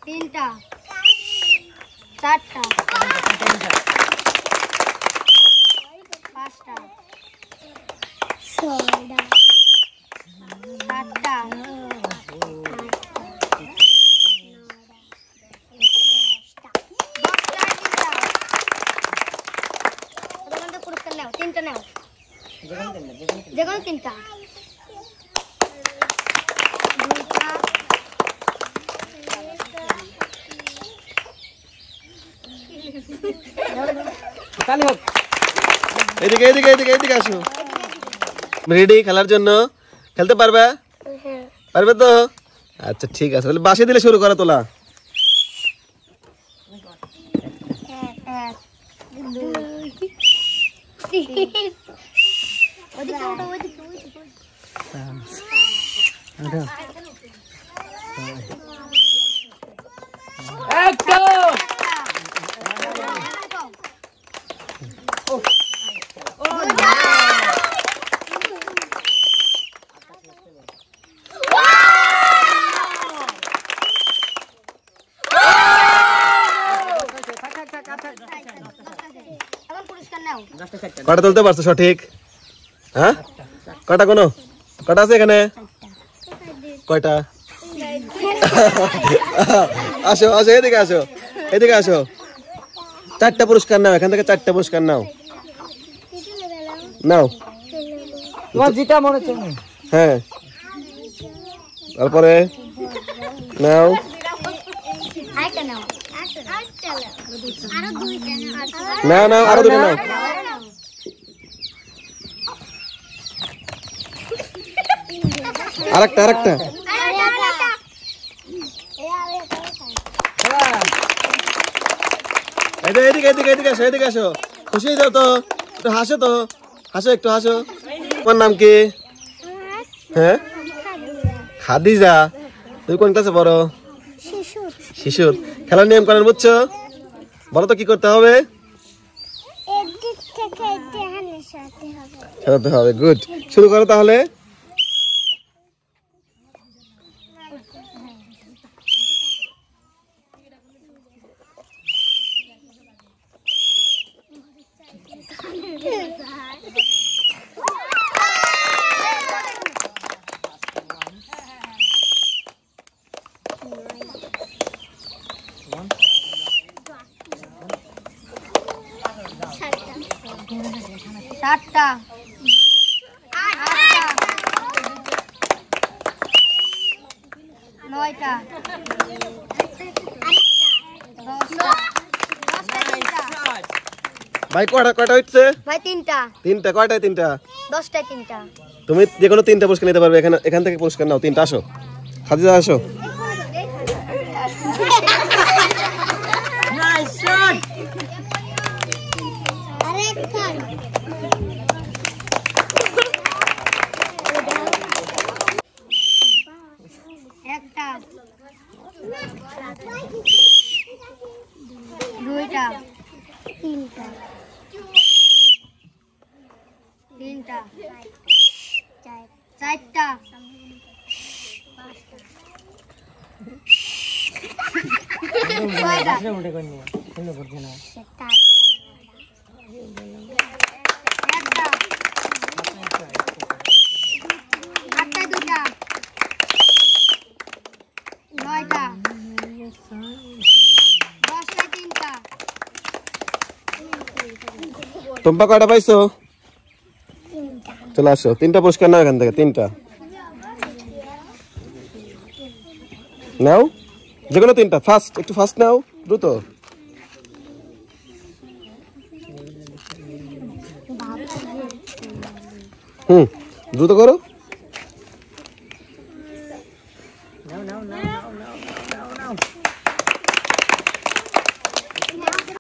তিনটা, চারটা, পাঁচটা, ছয়টা, সাতটা, পুরস্কার নাও, তিনটা নাও, যেকোনো তিনটা, এদিকে এদিকে এদিকে এদিকে আসো। রেডি খেলার জন্য? খেলতে পারবে? পারবে তো? আচ্ছা ঠিক আছে, তাহলে বাঁশি দিলে শুরু করো তোলা। কটা তুলতে পারছো সঠিক? হ্যাঁ কটা কোনো কটা আছে এখানে? কয়টা? আসো আসো এদিকে আসো, এদিকে আসো। চারটা পুরস্কার নাও, এখান থেকে চারটা পুরস্কার নাও। নাও হ্যাঁ, তারপরে নাও নাও নাও আরো দুটো নাও। আরেকটা আরেকটা। এদিকে এদিকে এদিকে আসো, এদিকে আসো। খুশি হয়ে যাও তো, একটু হাসো তো, হাসো একটু হাসো। তোমার নাম কি? হ্যাঁ খাদিজা। তুমি কোন ক্লাসে পড়ো? শিশুর। খেলার নিয়ম কানুন বুঝছো? বলো তো কি করতে হবে? খেলাতে হবে। গুড, শুরু করো তাহলে। সাতটা, আটটা, নয়টা, দশটা, ভাই কয়টা কয়টা হচ্ছে? ভাই তিনটা। তিনটা? কয়টায় তিনটা? 10টায় তিনটা। তুমি যে কোনো তিনটা পুরস্কার নিতে পারবে। এখানে এখান থেকে পুরস্কার নাও তিনটা। আসো খাদিজা আসো। একটা, দুইটা, তিনটা, তিনটা, চারটা, ছয়টা, একটা, আটটায় দুইটা, নয়টা, 10টায় তিনটা। টম্পা কয়টা পাইছো? চলে আসো, তিনটা পুরস্কার নাও এখান থেকে, তিনটা নাও, যে কোনো তিনটা। ফার্স্ট, একটু ফার্স্ট নাও, দ্রুত। দ্রুত করো।